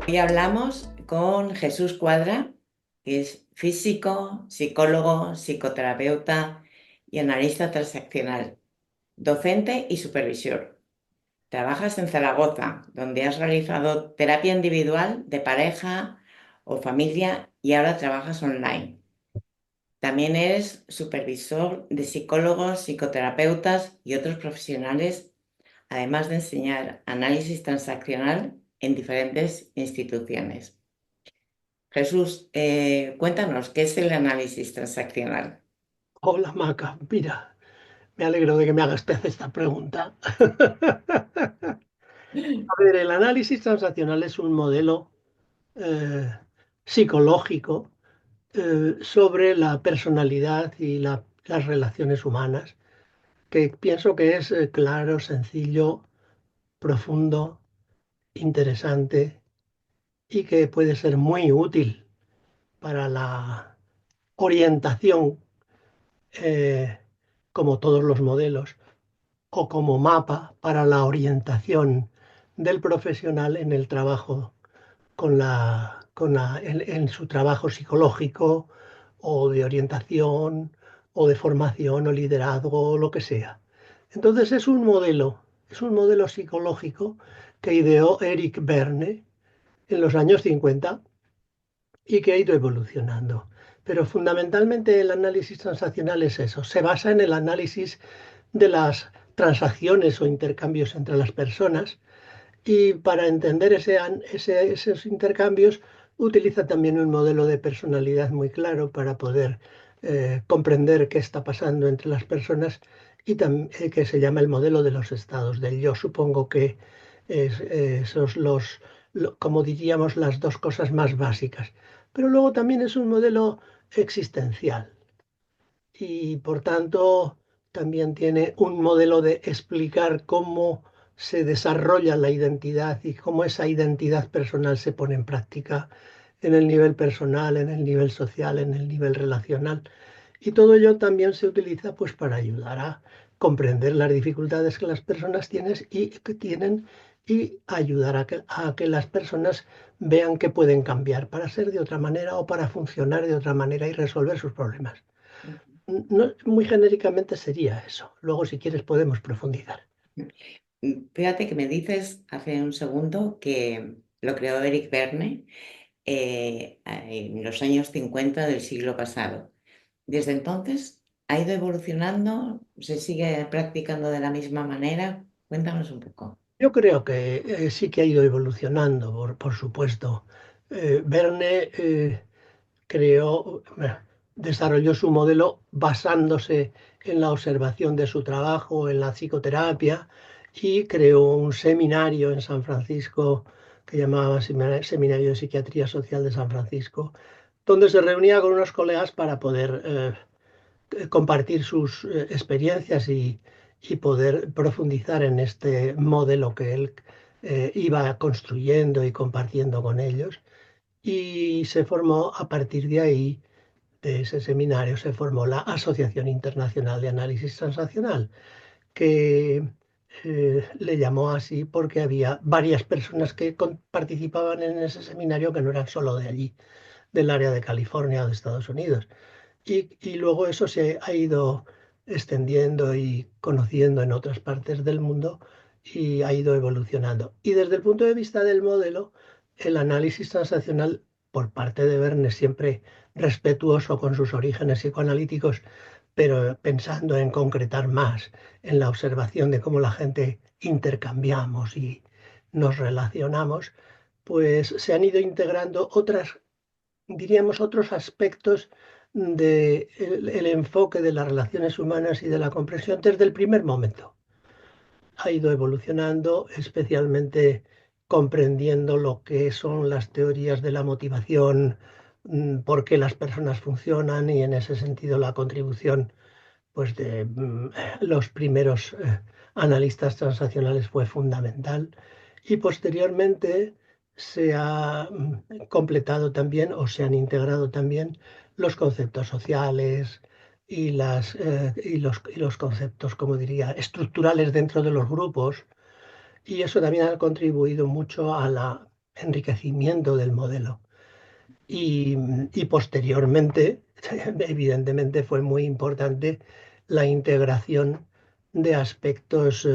Hoy hablamos con Jesús Cuadra, que es físico, psicólogo, psicoterapeuta y analista transaccional, docente y supervisor. Trabajas en Zaragoza, donde has realizado terapia individual de pareja o familia y ahora trabajas online. También eres supervisor de psicólogos, psicoterapeutas y otros profesionales, además de enseñar análisis transaccional en diferentes instituciones. Jesús, cuéntanos, ¿qué es el análisis transaccional? Hola Maca, mira, me alegro de que me hagas esta pregunta. A ver, el análisis transaccional es un modelo eh, psicológico sobre la personalidad y las relaciones humanas, que pienso que es claro, sencillo, profundo, interesante y que puede ser muy útil para la orientación, eh, como todos los modelos o como mapa para la orientación del profesional en el trabajo en su trabajo psicológico o de orientación o de formación o liderazgo o lo que sea. Entonces es un modelo psicológico que ideó Eric Berne en los años 50 y que ha ido evolucionando. Pero fundamentalmente el análisis transaccional es eso, se basa en el análisis de las transacciones o intercambios entre las personas y para entender esos intercambios utiliza también un modelo de personalidad muy claro para poder comprender qué está pasando entre las personas que se llama el modelo de los estados del yo. Supongo que esos como diríamos, las dos cosas más básicas. Pero luego también es un modelo existencial y por tanto también tiene un modelo de explicar cómo se desarrolla la identidad y cómo esa identidad personal se pone en práctica en el nivel personal, en el nivel social, en el nivel relacional. Y todo ello también se utiliza pues para ayudar a comprender las dificultades que las personas tienen y ayudar a que las personas vean que pueden cambiar para ser de otra manera o para funcionar de otra manera y resolver sus problemas. No, muy genéricamente sería eso. Luego, si quieres, podemos profundizar. Fíjate que me dices hace un segundo que lo creó Eric Berne en los años 50 del siglo pasado. Desde entonces, ¿ha ido evolucionando? ¿Se sigue practicando de la misma manera? Cuéntanos un poco. Yo creo que sí que ha ido evolucionando, por supuesto. Verne desarrolló su modelo basándose en la observación de su trabajo, en la psicoterapia, y creó un seminario en San Francisco que llamaba Seminario de Psiquiatría Social de San Francisco, donde se reunía con unos colegas para poder compartir sus experiencias y poder profundizar en este modelo que él iba construyendo y compartiendo con ellos. Y se formó a partir de ahí, de ese seminario, se formó la Asociación Internacional de Análisis Transaccional, que le llamó así porque había varias personas que participaban en ese seminario que no eran solo de allí, del área de California o de Estados Unidos. Y luego eso se ha ido extendiendo y conociendo en otras partes del mundo y ha ido evolucionando. Y desde el punto de vista del modelo, el análisis transaccional por parte de Verne, siempre respetuoso con sus orígenes psicoanalíticos, pero pensando en concretar más en la observación de cómo la gente intercambiamos y nos relacionamos, pues se han ido integrando diríamos, otros aspectos del enfoque de las relaciones humanas y de la comprensión desde el primer momento. Ha ido evolucionando, especialmente comprendiendo lo que son las teorías de la motivación, por qué las personas funcionan y en ese sentido la contribución pues, de los primeros analistas transaccionales fue fundamental y posteriormente se ha completado también o se han integrado también los conceptos sociales y los conceptos, como diría, estructurales dentro de los grupos y eso también ha contribuido mucho a la enriquecimiento del modelo. Y, y posteriormente, evidentemente, fue muy importante la integración de aspectos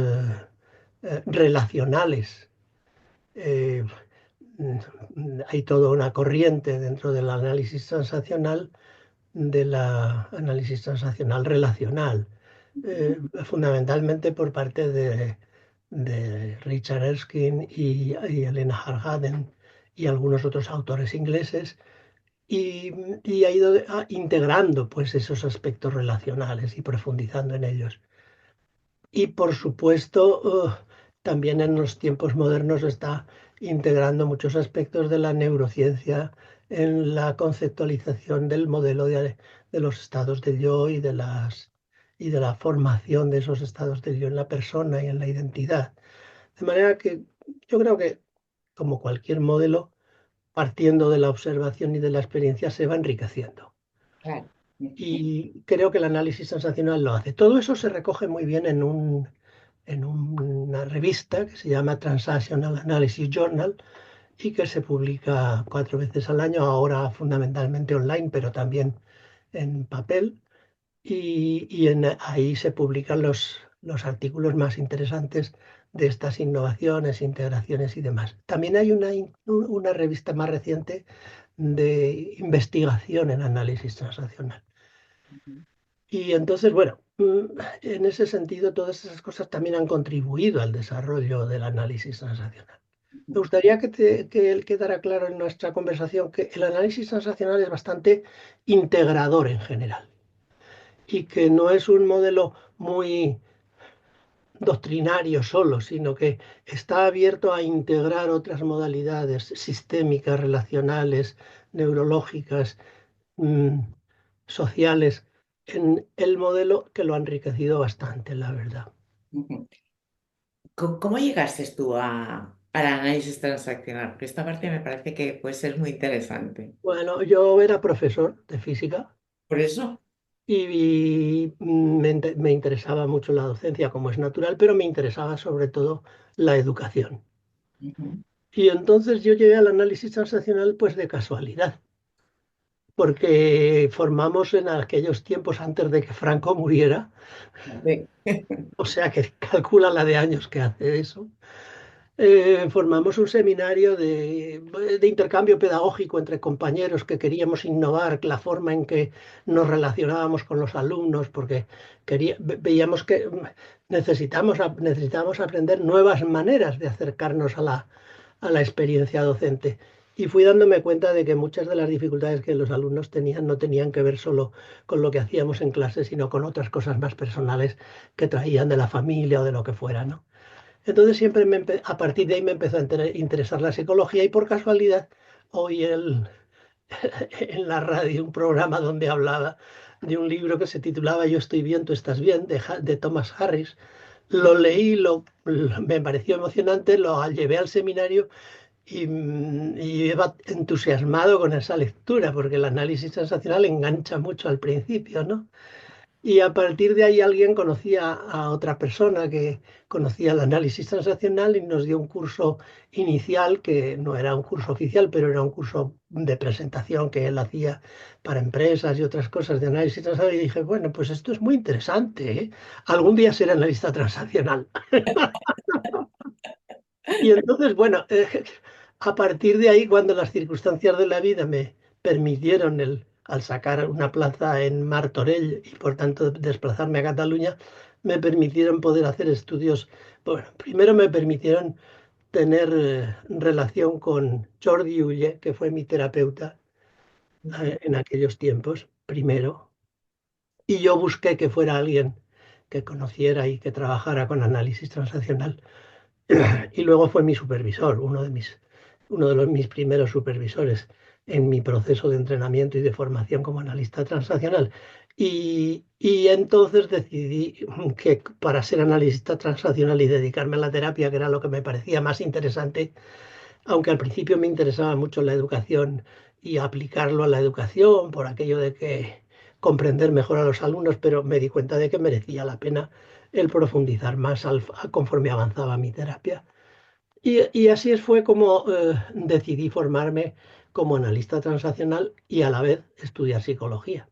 relacionales. Eh, Hay toda una corriente dentro del análisis transaccional, del análisis transaccional relacional, fundamentalmente por parte de Richard Erskine y Elena Harhaden y algunos otros autores ingleses, y ha ido integrando pues esos aspectos relacionales y profundizando en ellos. Y por supuesto, también en los tiempos modernos está integrando muchos aspectos de la neurociencia en la conceptualización del modelo de los estados del yo y de la formación de esos estados del yo en la persona y en la identidad. De manera que yo creo que, como cualquier modelo, partiendo de la observación y de la experiencia, se va enriqueciendo. Claro. Y creo que el análisis transaccional lo hace. Todo eso se recoge muy bien en una revista que se llama Transactional Analysis Journal y que se publica 4 veces al año, ahora fundamentalmente online, pero también en papel. Ahí se publican los artículos más interesantes de estas innovaciones, integraciones y demás. También hay una revista más reciente de investigación en análisis transaccional. Y entonces, bueno, en ese sentido, todas esas cosas también han contribuido al desarrollo del análisis transaccional. Me gustaría que quedara claro en nuestra conversación que el análisis transaccional es bastante integrador en general y que no es un modelo muy doctrinario solo, sino que está abierto a integrar otras modalidades sistémicas, relacionales, neurológicas, mm, sociales, en el modelo, que lo ha enriquecido bastante, la verdad. ¿Cómo llegaste tú al análisis transaccional? Porque esta parte me parece que puede ser muy interesante. Bueno, yo era profesor de física Por eso. me interesaba mucho la docencia, como es natural, pero me interesaba sobre todo la educación. Ujú. Y entonces yo llegué al análisis transaccional pues de casualidad, porque formamos en aquellos tiempos antes de que Franco muriera, Sí. o sea que calcula la de años que hace eso. Formamos un seminario de intercambio pedagógico entre compañeros que queríamos innovar la forma en que nos relacionábamos con los alumnos, porque veíamos que necesitamos aprender nuevas maneras de acercarnos a la experiencia docente. Y fui dándome cuenta de que muchas de las dificultades que los alumnos tenían no tenían que ver solo con lo que hacíamos en clase, sino con otras cosas más personales que traían de la familia o de lo que fuera, ¿no? Entonces siempre a partir de ahí me empezó a interesar la psicología y por casualidad oí en la radio un programa donde hablaba de un libro que se titulaba Yo estoy bien, tú estás bien, de Thomas Harris. Lo leí, me pareció emocionante, lo llevé al seminario y iba entusiasmado con esa lectura, porque el análisis transaccional engancha mucho al principio, ¿no? Y a partir de ahí alguien conocía a otra persona que conocía el análisis transaccional y nos dio un curso inicial que no era un curso oficial, pero era un curso de presentación que él hacía para empresas y otras cosas de análisis transaccional. Y dije, bueno, pues esto es muy interesante, ¿eh? Algún día seré analista transaccional. Y entonces, bueno, a partir de ahí, cuando las circunstancias de la vida me permitieron al sacar una plaza en Martorell y por tanto desplazarme a Cataluña, me permitieron poder hacer estudios. Bueno, primero me permitieron tener relación con Jordi Ulle, que fue mi terapeuta Ujú. en aquellos tiempos, primero, y yo busqué que fuera alguien que conociera y que trabajara con análisis transaccional. Y luego fue mi supervisor, uno de mis primeros supervisores en mi proceso de entrenamiento y de formación como analista transaccional. Y entonces decidí que para ser analista transaccional y dedicarme a la terapia, que era lo que me parecía más interesante, aunque al principio me interesaba mucho la educación y aplicarlo a la educación por aquello de que comprender mejor a los alumnos, pero me di cuenta de que merecía la pena el profundizar más conforme avanzaba mi terapia. Y así fue como decidí formarme como analista transaccional y a la vez estudiar psicología.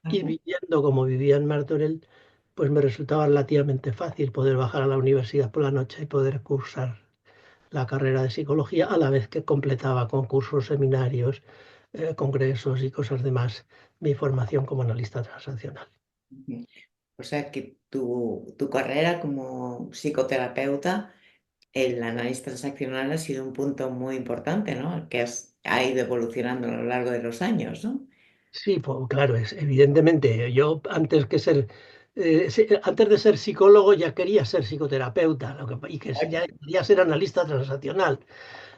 Y Ujú. viviendo como vivía en Martorell, pues me resultaba relativamente fácil poder bajar a la universidad por la noche y poder cursar la carrera de psicología a la vez que completaba concursos, seminarios, congresos y cosas demás, mi formación como analista transaccional. Ujú. O sea que tu carrera como psicoterapeuta, el análisis transaccional ha sido un punto muy importante, ¿no? Que ha ido evolucionando a lo largo de los años, ¿no? Sí, pues, claro, es evidentemente. Yo antes de ser psicólogo ya quería ser psicoterapeuta, y que ya quería ser analista transaccional.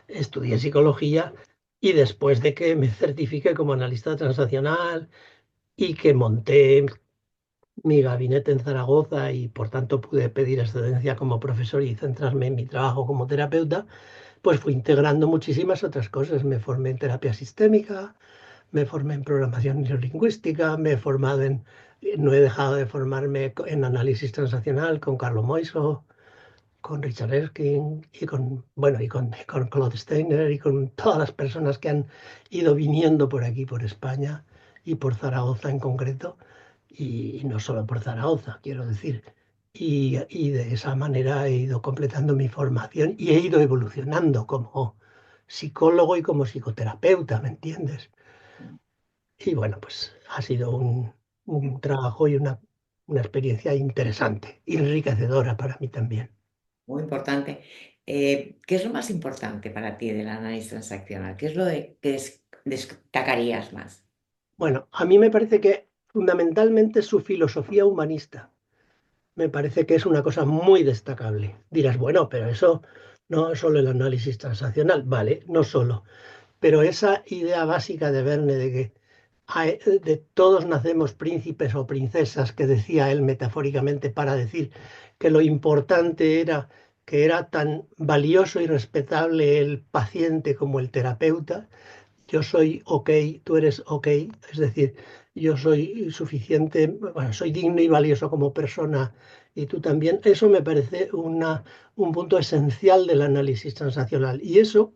Estudié psicología y después de que me certifiqué como analista transaccional y que monté mi gabinete en Zaragoza y por tanto pude pedir excedencia como profesor y centrarme en mi trabajo como terapeuta, pues fui integrando muchísimas otras cosas. Me formé en terapia sistémica, me formé en programación neurolingüística, no he dejado de formarme en análisis transaccional con Carlo Moiso, con Richard Erskine y con Claude Steiner y con todas las personas que han ido viniendo por aquí, por España y por Zaragoza en concreto, y no solo por Zaragoza, quiero decir. Y de esa manera he ido completando mi formación y he ido evolucionando como psicólogo y como psicoterapeuta, ¿me entiendes? Y bueno, pues ha sido un trabajo y una experiencia interesante, enriquecedora para mí también. Muy importante. ¿Qué es lo más importante para ti del análisis transaccional? ¿Qué es que destacarías más? Bueno, a mí me parece que fundamentalmente su filosofía humanista me parece que es una cosa muy destacable. Dirás, bueno, pero eso no es solo el análisis transaccional, vale, no solo, pero esa idea básica de Verne de que de todos nacemos príncipes o princesas, que decía él metafóricamente para decir que lo importante era que era tan valioso y respetable el paciente como el terapeuta. Yo soy ok, tú eres ok, es decir, yo soy suficiente, bueno, soy digno y valioso como persona y tú también. Eso me parece un punto esencial del análisis transaccional. Y eso,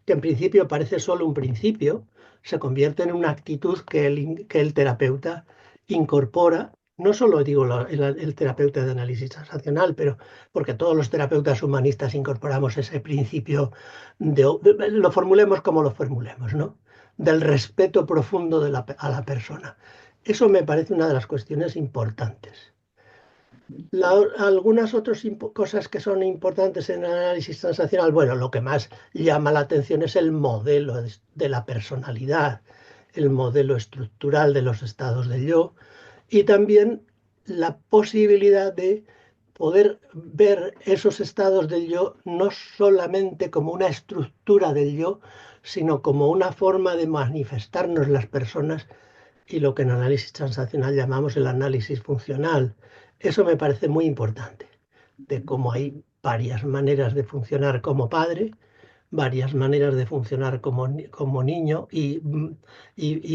que en principio parece solo un principio, se convierte en una actitud que el terapeuta incorpora. No solo digo el terapeuta de análisis transaccional, pero porque todos los terapeutas humanistas incorporamos ese principio lo formulemos como lo formulemos, ¿no? Del respeto profundo a la persona. Eso me parece una de las cuestiones importantes. Algunas otras cosas que son importantes en el análisis transaccional, bueno, lo que más llama la atención es el modelo de la personalidad, el modelo estructural de los estados del yo y también la posibilidad de poder ver esos estados del yo no solamente como una estructura del yo, sino como una forma de manifestarnos las personas y lo que en análisis transaccional llamamos el análisis funcional. Eso me parece muy importante, de cómo hay varias maneras de funcionar como padre, varias maneras de funcionar como niño y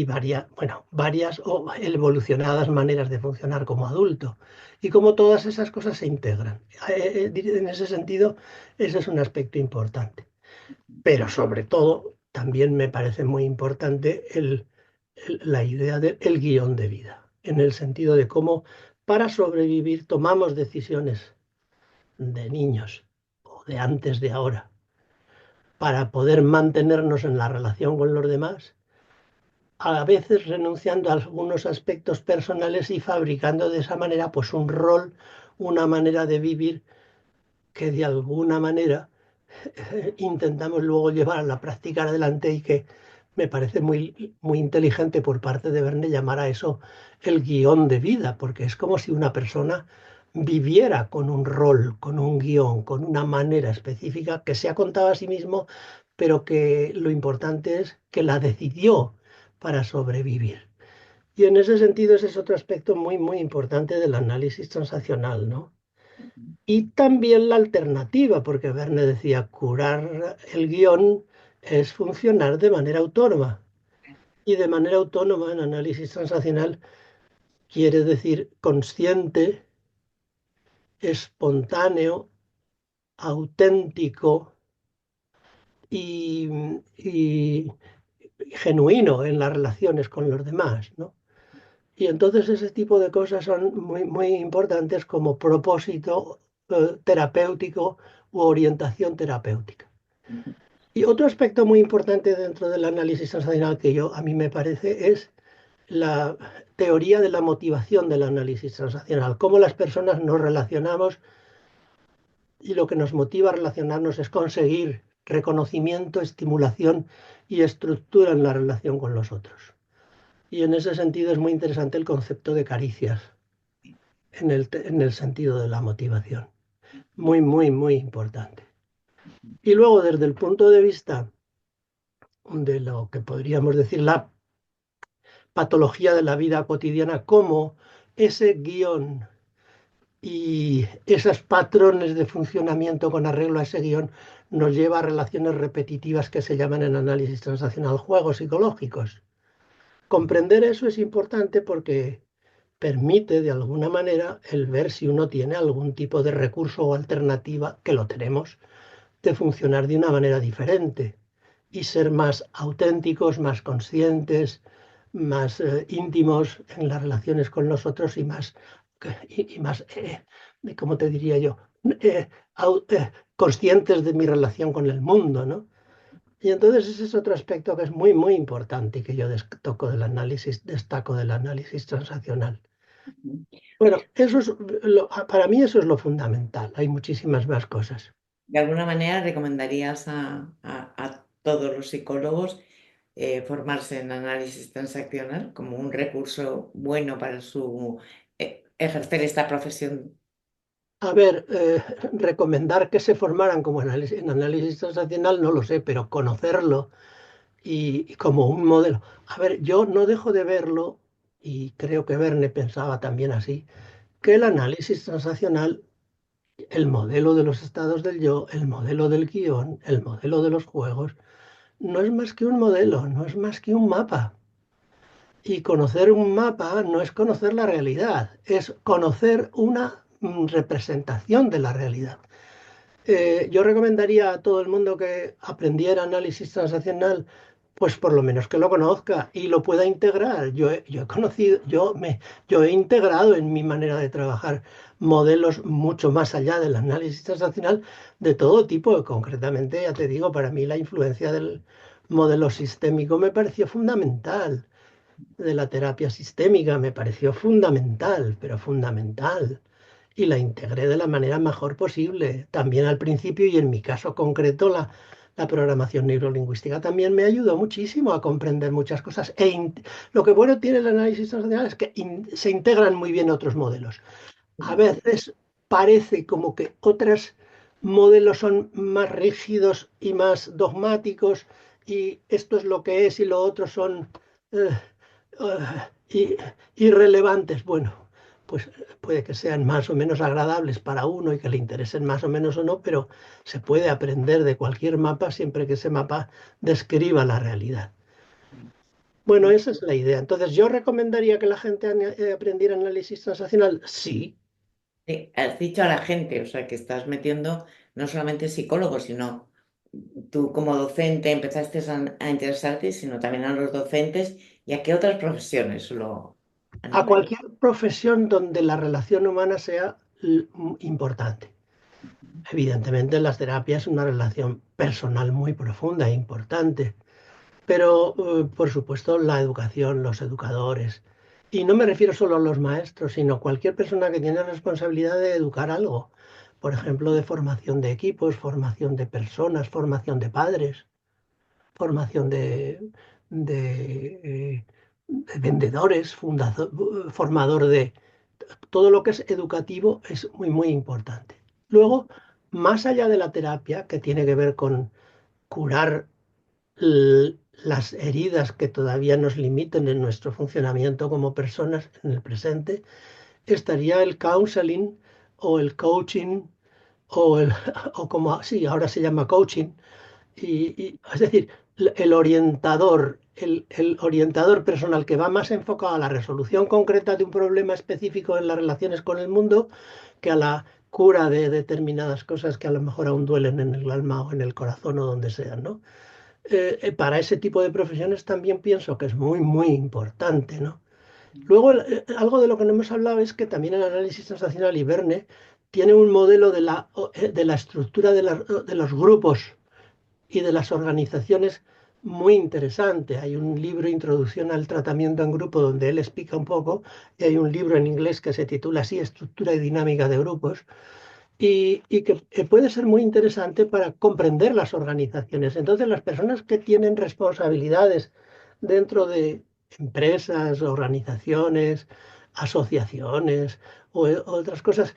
varias o evolucionadas maneras de funcionar como adulto. Y cómo todas esas cosas se integran. En ese sentido, ese es un aspecto importante. Pero sobre todo, también me parece muy importante la idea del guión de vida, en el sentido de cómo para sobrevivir tomamos decisiones de niños o de antes de ahora para poder mantenernos en la relación con los demás, a veces renunciando a algunos aspectos personales y fabricando de esa manera pues un rol, una manera de vivir que de alguna manera intentamos luego llevar a la práctica adelante y que me parece muy inteligente por parte de Verne llamar a eso el guión de vida, porque es como si una persona viviera con un rol, con un guión, con una manera específica que se ha contado a sí mismo, pero que lo importante es que la decidió para sobrevivir. Y en ese sentido ese es otro aspecto muy importante del análisis transaccional, ¿no? Y también la alternativa, porque Verne decía, curar el guión es funcionar de manera autónoma. Y de manera autónoma en análisis transaccional quiere decir consciente, espontáneo, auténtico, y, y genuino en las relaciones con los demás, ¿no? Y entonces ese tipo de cosas son muy, muy importantes como propósito terapéutico u orientación terapéutica. Y otro aspecto muy importante dentro del análisis transaccional que a mí me parece es la teoría de la motivación del análisis transaccional, cómo las personas nos relacionamos y lo que nos motiva a relacionarnos es conseguir reconocimiento, estimulación y estructura en la relación con los otros. Y en ese sentido es muy interesante el concepto de caricias en el sentido de la motivación. Muy, muy, muy importante. Y luego, desde el punto de vista de lo que podríamos decir la patología de la vida cotidiana, cómo ese guión y esos patrones de funcionamiento con arreglo a ese guión nos lleva a relaciones repetitivas que se llaman en análisis transaccional juegos psicológicos. Comprender eso es importante porque permite de alguna manera el ver si uno tiene algún tipo de recurso o alternativa, que lo tenemos, de funcionar de una manera diferente y ser más auténticos, más conscientes, más íntimos en las relaciones con los otros y más, y más ¿cómo te diría yo? Eh, conscientes de mi relación con el mundo, ¿no? Y entonces ese es otro aspecto que es muy, muy importante y que yo destaco del análisis transaccional. Bueno, para mí eso es lo fundamental. Hay muchísimas más cosas. ¿De alguna manera recomendarías a todos los psicólogos formarse en análisis transaccional como un recurso bueno para su ejercer esta profesión? A ver, recomendar que se formaran como en análisis transaccional, no lo sé, pero conocerlo y como un modelo. A ver, yo no dejo de verlo, y creo que Verne pensaba también así, que el análisis transaccional, el modelo de los estados del yo, el modelo del guión, el modelo de los juegos, no es más que un modelo, no es más que un mapa. Y conocer un mapa no es conocer la realidad, es conocer una representación de la realidad. Yo recomendaría a todo el mundo que aprendiera análisis transaccional, pues por lo menos que lo conozca y lo pueda integrar. Yo he conocido, yo he integrado en mi manera de trabajar modelos mucho más allá del análisis transaccional de todo tipo. Concretamente, ya te digo, para mí la influencia del modelo sistémico me pareció fundamental, de la terapia sistémica me pareció fundamental, pero fundamental. Y la integré de la manera mejor posible. También al principio y en mi caso concreto la programación neurolingüística también me ayudó muchísimo a comprender muchas cosas. Lo que bueno tiene el análisis transaccional es que se integran muy bien otros modelos. A veces parece como que otros modelos son más rígidos y más dogmáticos y esto es lo que es y lo otro son eh, irrelevantes. Bueno, pues puede que sean más o menos agradables para uno y que le interesen más o menos o no, pero se puede aprender de cualquier mapa siempre que ese mapa describa la realidad. Bueno, esa es la idea. Entonces, ¿yo recomendaría que la gente aprendiera análisis transaccional? Sí. Sí, has dicho a la gente, o sea, que estás metiendo no solamente psicólogos, sino tú como docente empezaste a interesarte, sino también a los docentes y a qué otras profesiones lo A animaría. cualquier profesión donde la relación humana sea importante. Evidentemente, las terapias es una relación personal muy profunda e importante, pero por supuesto la educación, los educadores. Y no me refiero solo a los maestros, sino a cualquier persona que tiene responsabilidad de educar algo. Por ejemplo, de formación de equipos, formación de personas, formación de padres, formación de vendedores, formador de... Todo lo que es educativo es muy, muy importante. Luego, más allá de la terapia, que tiene que ver con curar las heridas que todavía nos limiten en nuestro funcionamiento como personas en el presente, estaría el counseling o el coaching o como sí, ahora se llama coaching, es decir, el orientador personal que va más enfocado a la resolución concreta de un problema específico en las relaciones con el mundo que a la cura de determinadas cosas que a lo mejor aún duelen en el alma o en el corazón o donde sea, ¿no? Para ese tipo de profesiones también pienso que es muy, muy importante, ¿no? Luego, algo de lo que no hemos hablado es que también el análisis transaccional y Verne tiene un modelo de la estructura de los grupos y de las organizaciones muy interesante. Hay un libro, Introducción al tratamiento en grupo, donde él explica un poco, y hay un libro en inglés que se titula así, Estructura y dinámica de grupos, y que puede ser muy interesante para comprender las organizaciones. Entonces, las personas que tienen responsabilidades dentro de empresas, organizaciones, asociaciones o otras cosas,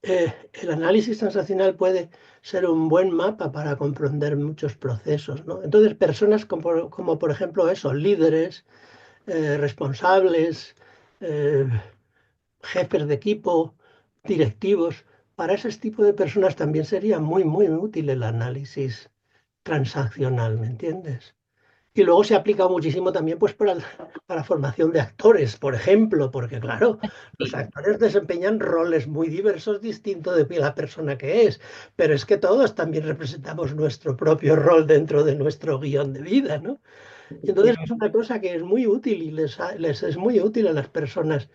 el análisis transaccional puede ser un buen mapa para comprender muchos procesos, ¿no? Entonces, personas como por ejemplo eso, líderes, responsables, eh, jefes de equipo, directivos, para ese tipo de personas también sería muy, muy útil el análisis transaccional, ¿me entiendes? Y luego se aplica muchísimo también pues, para formación de actores, por ejemplo, porque claro, los Sí. actores desempeñan roles muy diversos, distintos de la persona que es, pero es que todos también representamos nuestro propio rol dentro de nuestro guión de vida, ¿no? Y entonces es una cosa que es muy útil y les es muy útil a las personas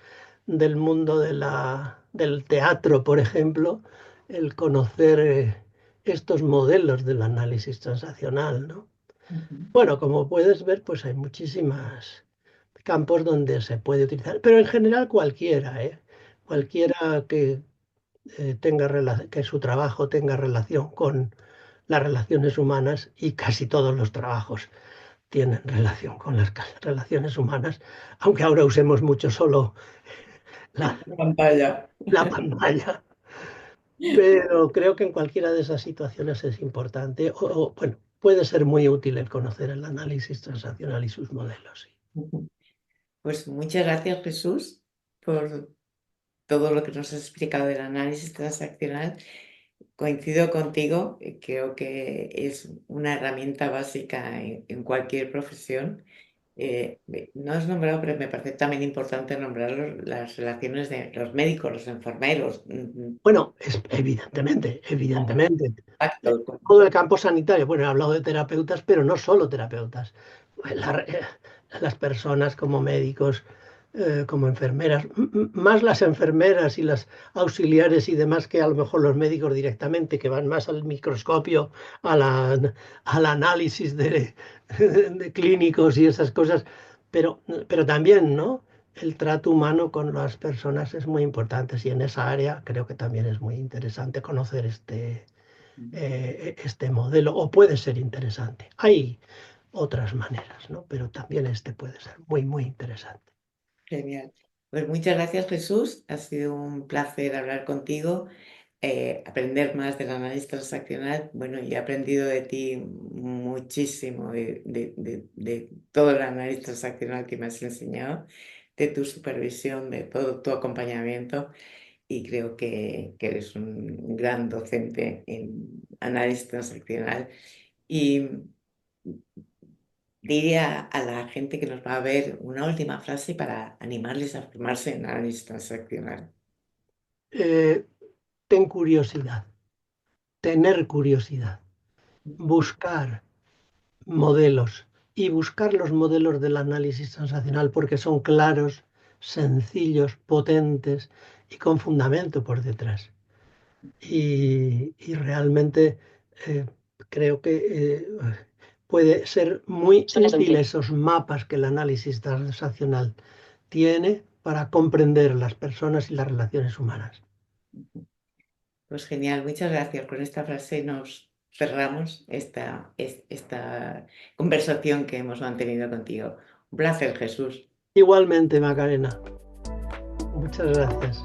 del mundo del teatro, por ejemplo, el conocer estos modelos del análisis transaccional, ¿no? Ujú. Bueno, como puedes ver, pues hay muchísimos campos donde se puede utilizar, pero en general cualquiera, ¿eh? Cualquiera que que su trabajo tenga relación con las relaciones humanas y casi todos los trabajos tienen relación con las relaciones humanas, aunque ahora usemos mucho solo la, Pantalla. la pantalla. Pero creo que en cualquiera de esas situaciones es importante, bueno, puede ser muy útil el conocer el análisis transaccional y sus modelos. Sí. Ujú. Pues muchas gracias, Jesús, por todo lo que nos has explicado del análisis transaccional. Coincido contigo, creo que es una herramienta básica en cualquier profesión. No has nombrado, pero me parece también importante nombrar las relaciones de los médicos, los enfermeros. Bueno, evidentemente, evidentemente. Impacto con- Todo el campo sanitario, bueno, he hablado de terapeutas, pero no solo terapeutas. La- eh, las personas como médicos, como enfermeras, más las enfermeras y las auxiliares y demás que a lo mejor los médicos directamente, que van más al microscopio, a al análisis de clínicos y esas cosas, pero también, ¿no? El trato humano con las personas es muy importante y en esa área creo que también es muy interesante conocer este modelo, o puede ser interesante. Hay otras maneras, ¿no? Pero también este puede ser muy, muy interesante. Genial. Pues muchas gracias, Jesús. Ha sido un placer hablar contigo, aprender más del análisis transaccional. Bueno, y he aprendido de ti muchísimo, de todo el análisis transaccional que me has enseñado, de tu supervisión, de todo tu acompañamiento. Y creo que eres un gran docente en análisis transaccional. Y diría a la gente que nos va a ver una última frase para animarles a formarse en análisis transaccional. Eh, ten curiosidad, tener curiosidad, buscar modelos y buscar los modelos del análisis transaccional porque son claros, sencillos, potentes y con fundamento por detrás. Y realmente eh, creo que puede ser muy útil esos mapas que el análisis transaccional tiene para comprender las personas y las relaciones humanas. Pues genial, muchas gracias. Con esta frase nos cerramos esta conversación que hemos mantenido contigo. Un placer, Jesús. Igualmente, Macarena, muchas gracias.